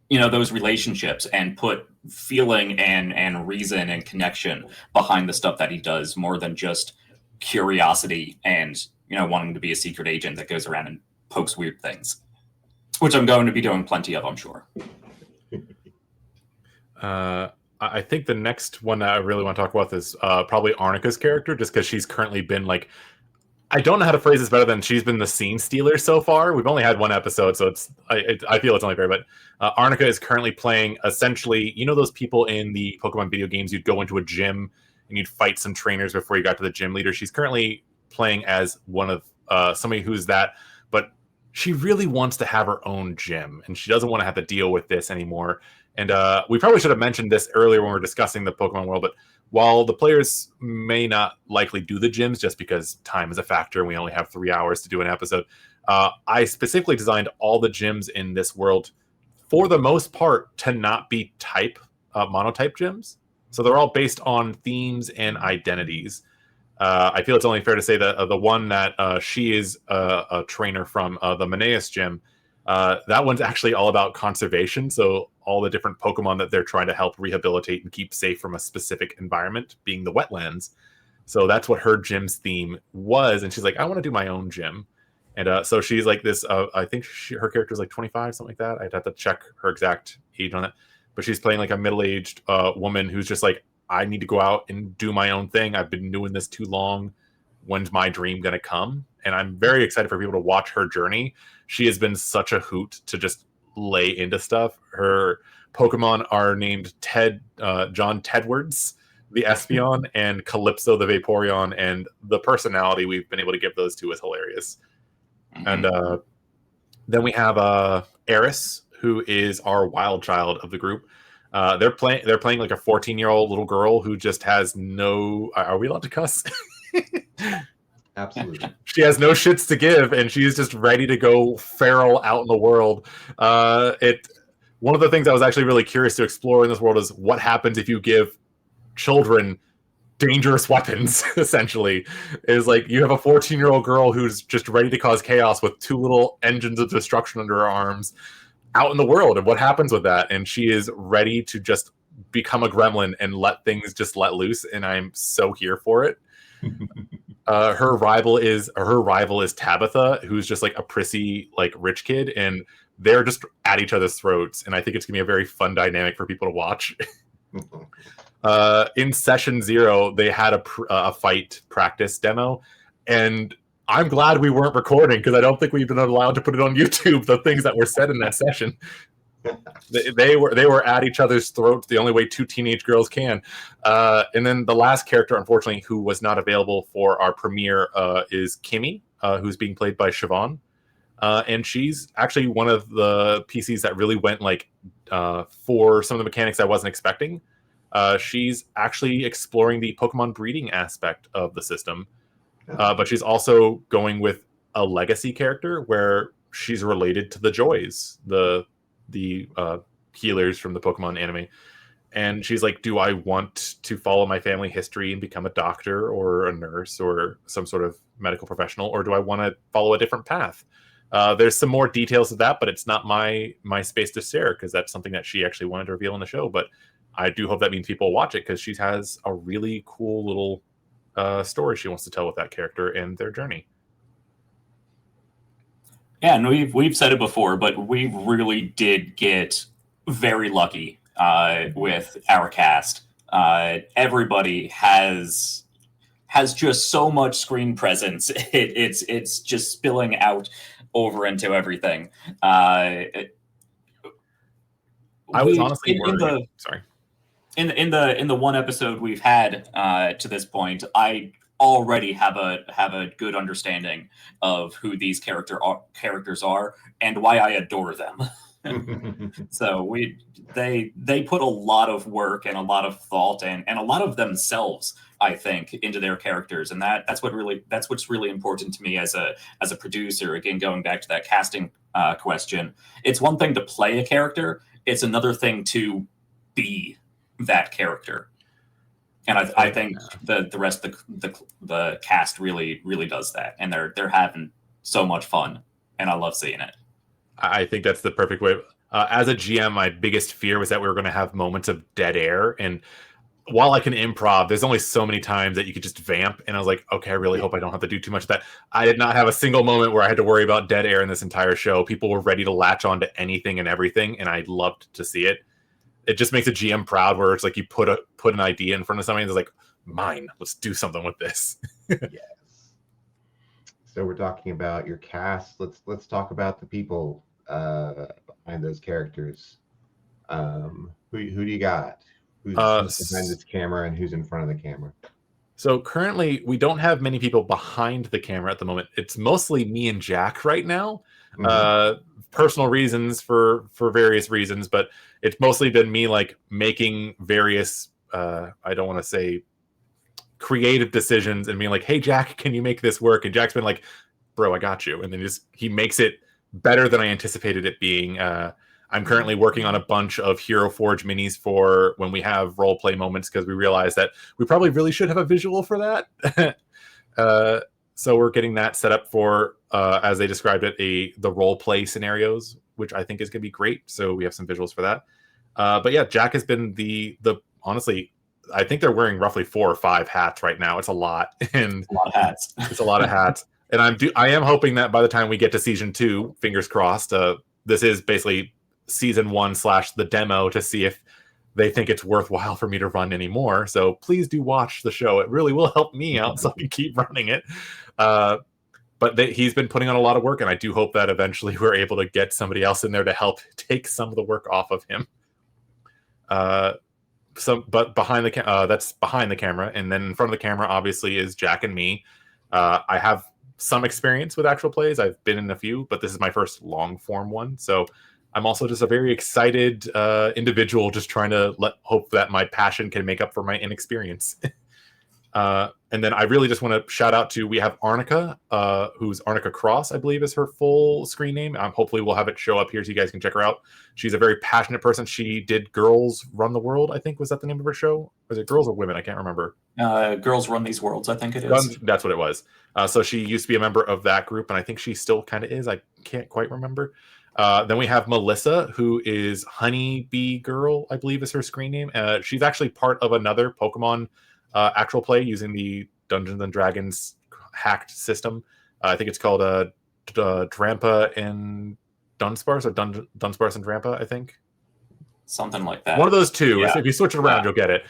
those relationships and put feeling and reason and connection behind the stuff that he does, more than just curiosity and wanting to be a secret agent that goes around and pokes weird things, which I'm going to be doing plenty of, I'm sure. I think the next one that I really want to talk about is probably Arnica's character, just because she's currently been like I don't know how to phrase this better than she's been the scene stealer so far. We've only had one episode, so I feel it's only fair. But Arnica is currently playing essentially, you know, those people in the Pokemon video games, you'd go into a gym and you'd fight some trainers before you got to the gym leader. She's currently playing as one of somebody who's that, but she really wants to have her own gym, and she doesn't want to have to deal with this anymore. And we probably should have mentioned this earlier when we were discussing the Pokemon world, but while the players may not likely do the gyms just because time is a factor and we only have 3 hours to do an episode, I specifically designed all the gyms in this world, for the most part, to not be monotype gyms. So they're all based on themes and identities. I feel it's only fair to say that the one that she is a trainer from, the Maneus gym, that one's actually all about conservation. So all the different Pokemon that they're trying to help rehabilitate and keep safe from a specific environment, being the wetlands. So that's what her gym's theme was. And she's like, I want to do my own gym. And so she's like this, I think her character is like 25, something like that. I'd have to check her exact age on it. But she's playing like a middle-aged woman who's just like, I need to go out and do my own thing. I've been doing this too long. When's my dream going to come? And I'm very excited for people to watch her journey. She has been such a hoot to just lay into stuff. Her Pokemon are named John Tedwards, the Espeon, and Calypso, the Vaporeon, and the personality we've been able to give those two is hilarious. And then we have Eris, who is our wild child of the group. They're playing like a 14-year-old little girl who just has no. Are we allowed to cuss? Absolutely. She has no shits to give, and she's just ready to go feral out in the world. One of the things I was actually really curious to explore in this world is what happens if you give children dangerous weapons. Essentially, is like you have a 14-year-old girl who's just ready to cause chaos with two little engines of destruction under her arms out in the world, and what happens with that? And she is ready to just become a gremlin and let things just let loose, and I'm so here for it. Her rival is Tabitha, who's just like a prissy, like rich kid, and they're just at each other's throats. And I think it's gonna be a very fun dynamic for people to watch. In session 0, they had a fight practice demo, and I'm glad we weren't recording because I don't think we've been allowed to put it on YouTube. The things that were said in that session. They were at each other's throats the only way two teenage girls can. And then the last character, unfortunately, who was not available for our premiere is Kimmy, who's being played by Siobhan. And she's actually one of the PCs that really went for some of the mechanics I wasn't expecting. She's actually exploring the Pokemon breeding aspect of the system. But she's also going with a legacy character where she's related to the Joys, the healers from the Pokemon anime. And she's like, do I want to follow my family history and become a doctor or a nurse or some sort of medical professional, or do I want to follow a different path? There's some more details of that, but it's not my space to share because that's something that she actually wanted to reveal in the show. But I do hope that means people watch it because she has a really cool little story she wants to tell with that character and their journey. Yeah, and we've said it before, but we really did get very lucky with our cast. Everybody has just so much screen presence. It's just spilling out over into everything. I was honestly worried. Sorry. In the one episode we've had to this point, I already have a good understanding of who these characters are and why I adore them. So they put a lot of work and a lot of thought and a lot of themselves, I think, into their characters, and that's what's really important to me as a producer. Again, going back to that casting question, it's one thing to play a character; it's another thing to be that character. And I think the rest of the cast really does that, and they're having so much fun, and I love seeing it. I think that's the perfect way. As a GM, my biggest fear was that we were going to have moments of dead air, and while I can improv, there's only so many times that you could just vamp, and I was like, okay, I really hope I don't have to do too much of that. I did not have a single moment where I had to worry about dead air in this entire show. People were ready to latch on to anything and everything, and I loved to see it. It just makes a GM proud where it's like you put an idea in front of somebody and it's like, mine, let's do something with this. Yes. So we're talking about your cast. Let's talk about the people behind those characters. Who do you got? Who's behind this camera and who's in front of the camera? So currently, we don't have many people behind the camera at the moment. It's mostly me and Jack right now. Personal reasons for various reasons, but it's mostly been me like making various I don't want to say creative decisions and being like, hey Jack, can you make this work? And Jack's been like, bro, I got you. And then he makes it better than I anticipated it being. I'm currently working on a bunch of Hero Forge minis for when we have role play moments, because we realize that we probably really should have a visual for that. So we're getting that set up for, as they described it, the role play scenarios, which I think is going to be great. So we have some visuals for that. But yeah, Jack has been the honestly, I think they're wearing roughly 4 or 5 hats right now. It's a lot, and A lot of hats. it's a lot of hats. And I am hoping that by the time we get to season 2, fingers crossed, this is basically season 1 / the demo to see if they think it's worthwhile for me to run anymore. So please do watch the show. It really will help me out so I can keep running it. But he's been putting on a lot of work, and I do hope that eventually we're able to get somebody else in there to help take some of the work off of him. But behind that's behind the camera, and then in front of the camera, obviously, is Jack and me. I have some experience with actual plays. I've been in a few, but this is my first long form one. So I'm also just a very excited individual, just trying to hope that my passion can make up for my inexperience. And then I really just want to shout out we have Arnica, who's Arnica Cross, I believe is her full screen name. Hopefully we'll have it show up here so you guys can check her out. She's a very passionate person. She did Girls Run the World, I think. Was that the name of her show? Was it Girls or Women? I can't remember. Girls Run These Worlds, I think it is. That's what it was. So she used to be a member of that group, and I think she still kind of is. I can't quite remember. Then we have Melissa, who is Honeybee Girl, I believe is her screen name. She's actually part of another Pokemon actual play using the Dungeons and Dragons hacked system. I think it's called Drampa and Dunsparce, or Dunsparce and Drampa, I think. Something like that. One of those two. Yeah. If you switch it around, you'll get it.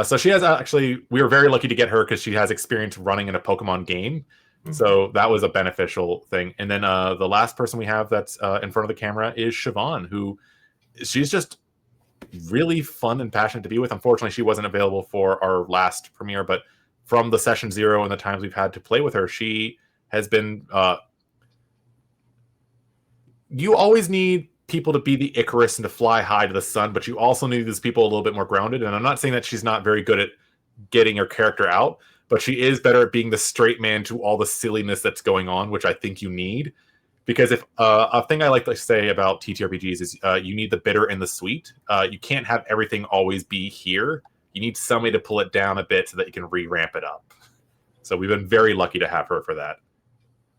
So she has we were very lucky to get her because she has experience running in a Pokemon game. So that was a beneficial thing. And then the last person we have that's in front of the camera is Siobhan, who she's just really fun and passionate to be with. Unfortunately, she wasn't available for our last premiere, but from the session 0 and the times we've had to play with her, she has been you always need people to be the Icarus and to fly high to the sun, but you also need these people a little bit more grounded. And I'm not saying that she's not very good at getting her character out, but she is better at being the straight man to all the silliness that's going on, which I think you need. Because if a thing I like to say about TTRPGs is you need the bitter and the sweet. You can't have everything always be here. You need somebody to pull it down a bit so that you can re-ramp it up. So we've been very lucky to have her for that.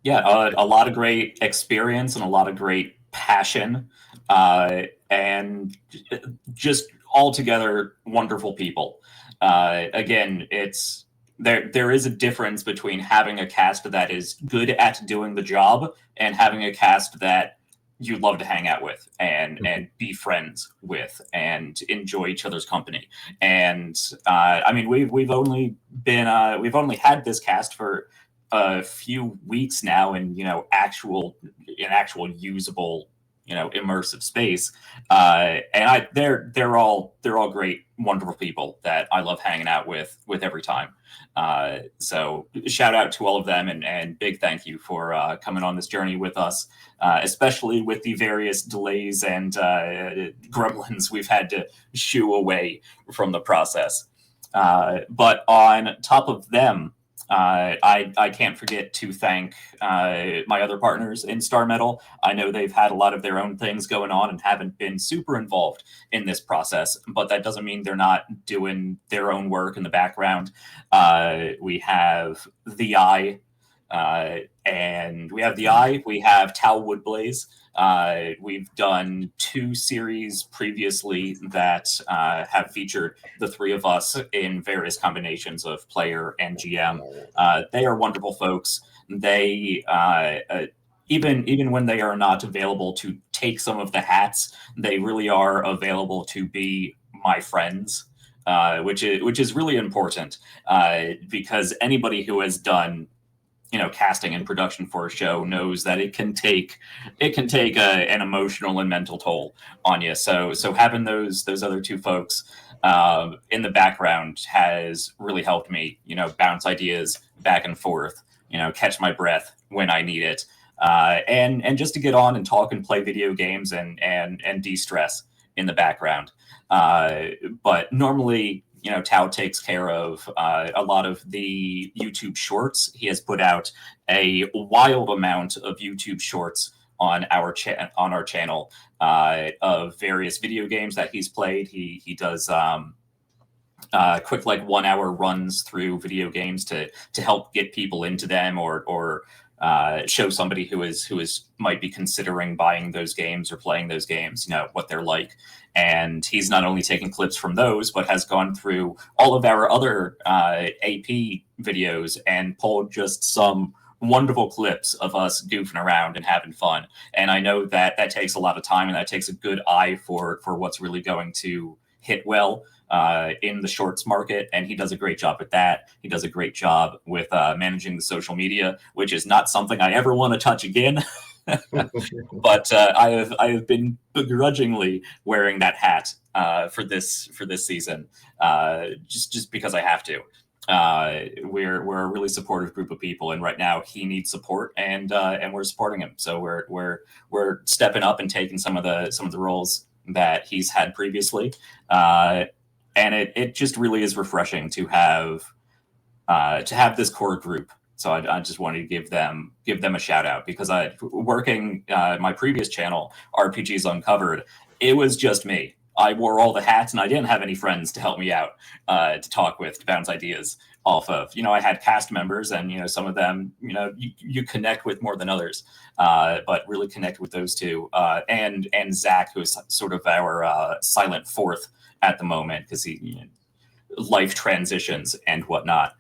Yeah, a lot of great experience and a lot of great passion, and just altogether wonderful people. Again, it's there is a difference between having a cast that is good at doing the job and having a cast that you love to hang out with and be friends with and enjoy each other's company. And I mean, we've only had this cast for a few weeks now, in actual usable immersive space, and they're all great, wonderful people that I love hanging out with every time. So shout out to all of them, and big thank you for coming on this journey with us, especially with the various delays and gremlins we've had to shoo away from the process. But on top of them, I can't forget to thank my other partners in Star Metal. I know they've had a lot of their own things going on and haven't been super involved in this process, but that doesn't mean they're not doing their own work in the background. We have The Eye, we have Tal Woodblaze. We've done 2 series previously that have featured the 3 of us in various combinations of player and GM. They are wonderful folks. They even when they are not available to take some of the hats, they really are available to be my friends, which is really important, because anybody who has done casting and production for a show knows that it can take an emotional and mental toll on you. So having those other two folks in the background has really helped me, bounce ideas back and forth, catch my breath when I need it, and just to get on and talk and play video games and de-stress in the background. But normally, Tao takes care of a lot of the YouTube shorts. He has put out a wild amount of YouTube shorts on our channel of various video games that he's played. He does quick 1 hour runs through video games to help get people into them or show somebody who is might be considering buying those games or playing those games, what they're like. And he's not only taken clips from those, but has gone through all of our other AP videos and pulled just some wonderful clips of us goofing around and having fun. And I know that takes a lot of time, and that takes a good eye for what's really going to hit well in the shorts market, and he does a great job at that. He does a great job with managing the social media, which is not something I ever want to touch again. But I have been begrudgingly wearing that hat for this season, just because I have to. We're a really supportive group of people, and right now he needs support, and we're supporting him. So we're stepping up and taking some of the roles that he's had previously, and it just really is refreshing to have this core group. So I just wanted to give them a shout out, because working my previous channel, RPGs Uncovered, it was just me. I wore all the hats, and I didn't have any friends to help me out, to talk with, to bounce ideas off of. I had cast members, and some of them, you connect with more than others, but really connect with those two. And Zach, who is sort of our silent fourth at the moment, because he life transitions and whatnot.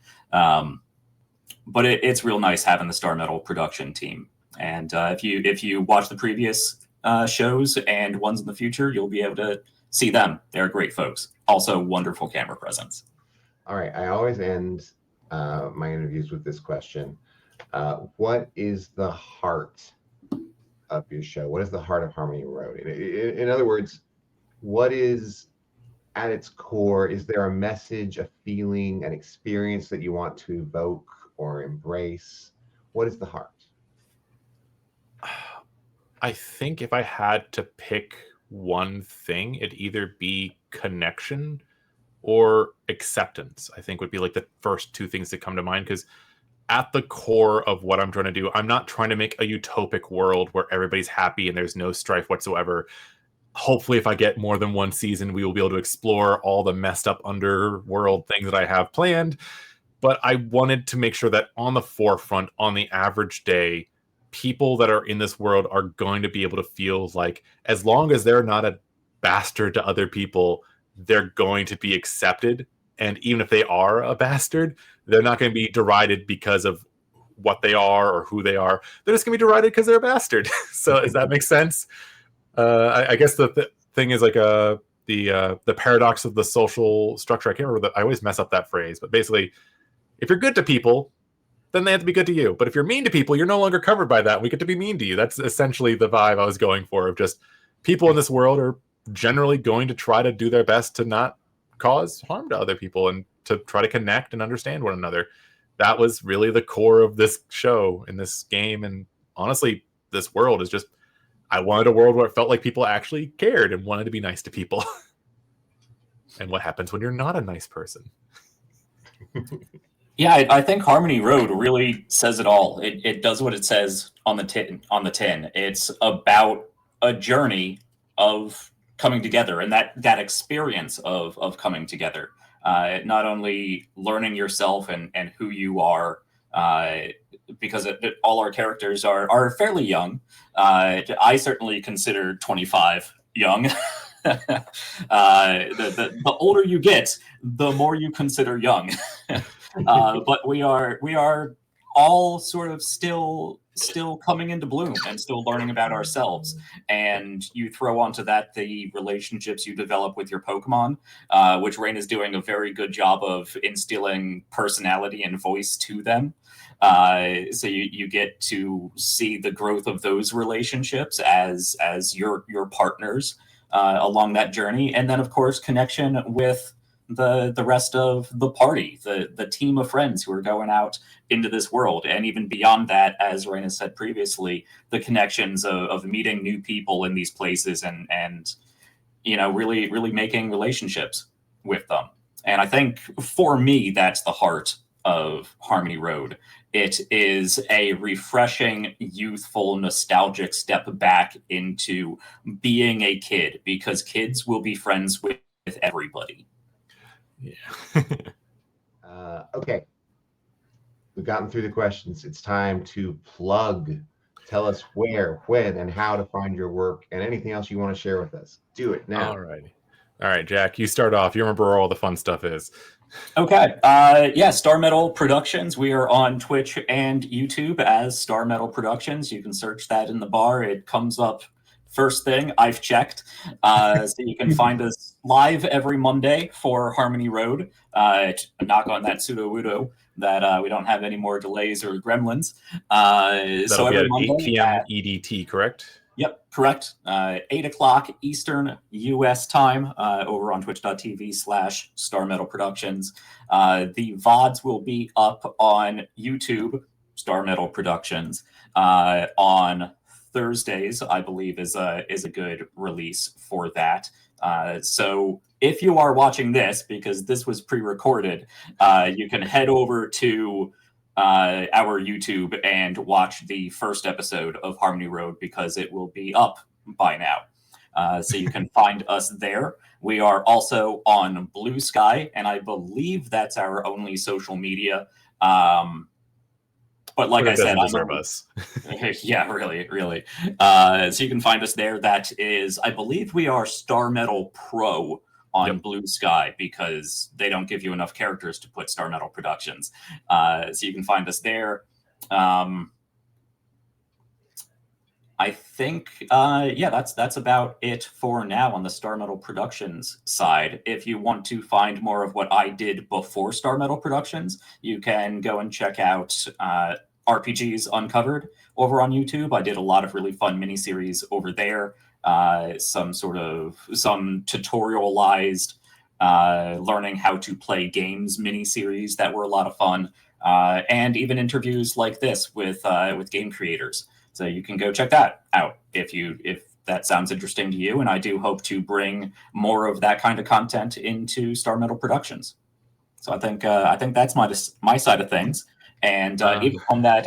But it's real nice having the Star Metal production team. And if you watch the previous shows and ones in the future, you'll be able to see them. They're great folks. Also, wonderful camera presence. All right. I always end my interviews with this question. What is the heart of your show? What is the heart of Harmony Road? In other words, what is at its core? Is there a message, a feeling, an experience that you want to evoke or embrace? What is the heart? I think if I had to pick one thing, it'd either be connection or acceptance. I think would be the first two things that come to mind, because at the core of what I'm trying to do, I'm not trying to make a utopic world where everybody's happy and there's no strife whatsoever. Hopefully, if I get more than one season, we will be able to explore all the messed up underworld things that I have planned. But I wanted to make sure that on the forefront, on the average day, people that are in this world are going to be able to feel like, as long as they're not a bastard to other people, they're going to be accepted. And even if they are a bastard, they're not going to be derided because of what they are or who they are. They're just going to be derided because they're a bastard. So does that make sense? I guess the thing is the paradox of the social structure. I can't remember I always mess up that phrase, but basically, if you're good to people, then they have to be good to you. But if you're mean to people, you're no longer covered by that. We get to be mean to you. That's essentially the vibe I was going for, of just people in this world are generally going to try to do their best to not cause harm to other people and to try to connect and understand one another. That was really the core of this show and this game. And honestly, this world is just, I wanted a world where it felt like people actually cared and wanted to be nice to people. And what happens when you're not a nice person? Yeah, I think Harmony Road really says it all. It does what it says on the tin. It's about a journey of coming together, and that experience of coming together. Not only learning yourself and who you are, because all our characters are fairly young. I certainly consider 25 young. The older you get, the more you consider young. But we are all sort of still coming into bloom and still learning about ourselves. And you throw onto that the relationships you develop with your Pokemon, which Rayne is doing a very good job of instilling personality and voice to them. So you get to see the growth of those relationships as your partners along that journey, and then of course connection with the rest of the party, the team of friends who are going out into this world, and even beyond that, as Rayne said previously, the connections of meeting new people in these places and really making relationships with them. And I think for me, that's the heart of Harmony Road. It is a refreshing, youthful, nostalgic step back into being a kid, because kids will be friends with everybody. Yeah. Okay. We've gotten through the questions. It's time to plug. Tell us where, when, and how to find your work, and anything else you want to share with us. Do it now. All right, Jack, you start off. You remember where all the fun stuff is. Okay. Star Metal Productions. We are on Twitch and YouTube as Star Metal Productions. You can search that in the bar. It comes up first thing. I've checked. So you can find us live every Monday for Harmony Road. Knock on that pseudo-wudo that we don't have any more delays or gremlins. That'll so be every at Monday 8 p.m. EDT, correct? Yep, correct. 8 o'clock Eastern U.S. time over on twitch.tv/Star Metal Productions. The VODs will be up on YouTube, Star Metal Productions, on Thursdays, I believe is a good release for that. So if you are watching this, because this was pre-recorded, you can head over to our YouTube and watch the first episode of Harmony Road, because it will be up by now. So you can find us there. We are also on Blue Sky, and I believe that's our only social media. But like I said, deserve us. Yeah, really. So you can find us there. That is, I believe we are Star Metal Pro on Blue Sky, because they don't give you enough characters to put Star Metal Productions. So you can find us there. I think, that's about it for now on the Star Metal Productions side. If you want to find more of what I did before Star Metal Productions, you can go and check out RPGs Uncovered over on YouTube. I did a lot of really fun miniseries over there. Some tutorialized learning how to play games miniseries that were a lot of fun, and even interviews like this with game creators. So you can go check that out if that sounds interesting to you. And I do hope to bring more of that kind of content into Star Metal Productions. So I think that's my side of things. And even on that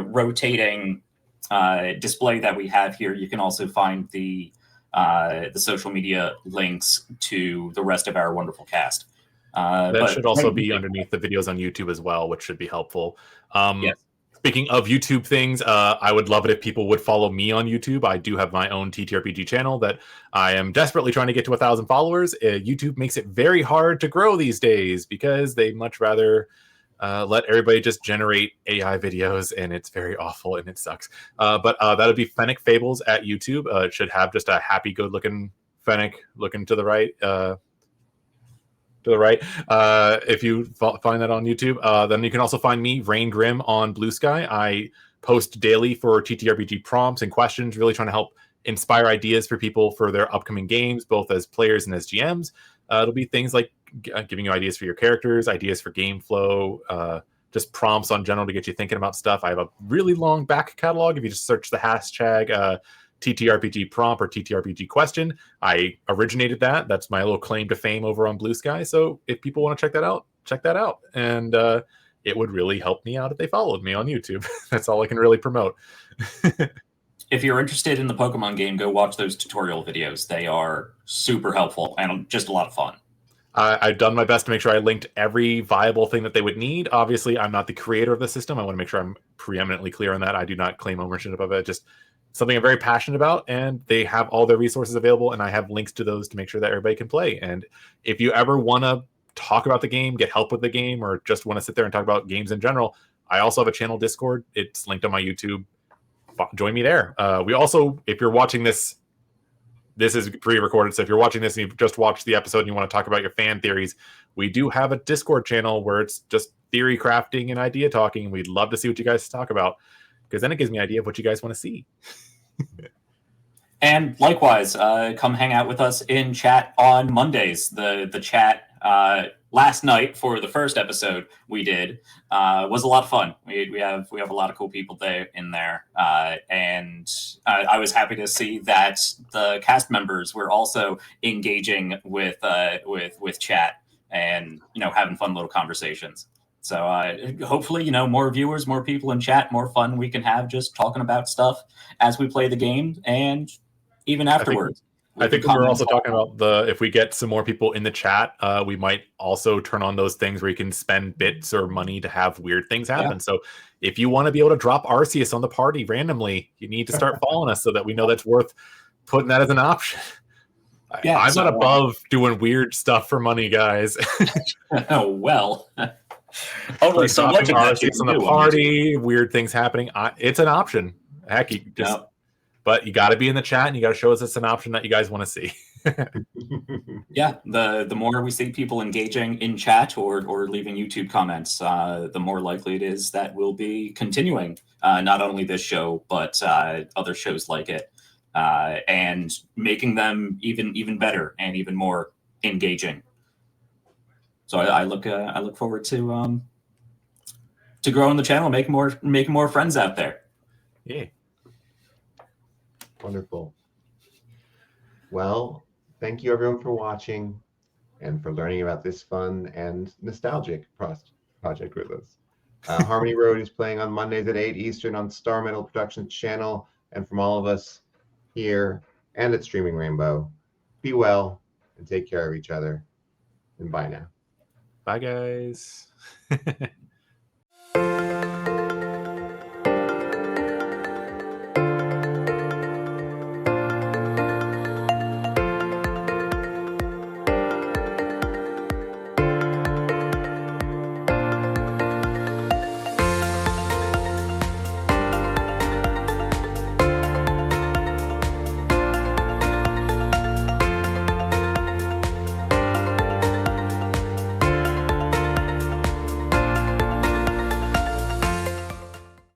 rotating display that we have here, you can also find the social media links to the rest of our wonderful cast. That should also be underneath the videos on YouTube as well, which should be helpful. Yes. Speaking of YouTube things, I would love it if people would follow me on YouTube. I do have my own TTRPG channel that I am desperately trying to get to 1,000 followers. YouTube makes it very hard to grow these days, because they much rather let everybody just generate AI videos, and it's very awful and it sucks. But that would be Fennec Fables at YouTube. It should have just a happy, good-looking Fennec looking to the right. If you find that on YouTube, then you can also find me, Rayne Grimm, on Blue Sky. I post daily for TTRPG prompts and questions, really trying to help inspire ideas for people for their upcoming games, both as players and as GMs. It'll be things like giving you ideas for your characters, ideas for game flow, just prompts on general to get you thinking about stuff. I have a really long back catalog. If you just search the hashtag TTRPG prompt or TTRPG question, I originated that. That's my little claim to fame over on Blue Sky. So if people want to check that out. And it would really help me out if they followed me on YouTube. That's all I can really promote. If you're interested in the Pokemon game, go watch those tutorial videos. They are super helpful and just a lot of fun. I've done my best to make sure I linked every viable thing that they would need. Obviously, I'm not the creator of the system. I want to make sure I'm preeminently clear on that. I do not claim ownership of it. Just something I'm very passionate about, and they have all their resources available, and I have links to those to make sure that everybody can play. And if you ever want to talk about the game, get help with the game, or just want to sit there and talk about games in general, I also have a channel Discord. It's linked on my YouTube. Join me there. We also, if you're watching this is pre-recorded, so if you're watching this and you've just watched the episode and you want to talk about your fan theories, we do have a Discord channel where it's just theory crafting and idea talking. We'd love to see what you guys talk about, because then it gives me an idea of what you guys want to see. And likewise, come hang out with us in chat on Mondays. The chat last night for the first episode we did was a lot of fun. We have a lot of cool people there in there, and I was happy to see that the cast members were also engaging with chat and having fun little conversations. So hopefully, more viewers, more people in chat, more fun we can have just talking about stuff as we play the game and even afterwards. I think we were also talking about if we get some more people in the chat, we might also turn on those things where you can spend bits or money to have weird things happen. Yeah. So if you want to be able to drop Arceus on the party randomly, you need to start following us so that we know that's worth putting that as an option. Yeah, I'm not above doing weird stuff for money, guys. Oh, well. Only so much of that Arceus on the party, weird things happening. It's an option. Heck, you just... Yep. But you got to be in the chat, and you got to show us it's an option that you guys want to see. Yeah, the more we see people engaging in chat or leaving YouTube comments, the more likely it is that we'll be continuing not only this show but other shows like it, and making them even better and even more engaging. So I look forward to growing the channel, making more friends out there. Yeah. Wonderful. Well, thank you everyone for watching and for learning about this fun and nostalgic project with us. Harmony Road is playing on Mondays at 8 Eastern on Star Metal Productions channel. And from all of us here and at Streaming Rainbow, be well and take care of each other. And bye now. Bye, guys.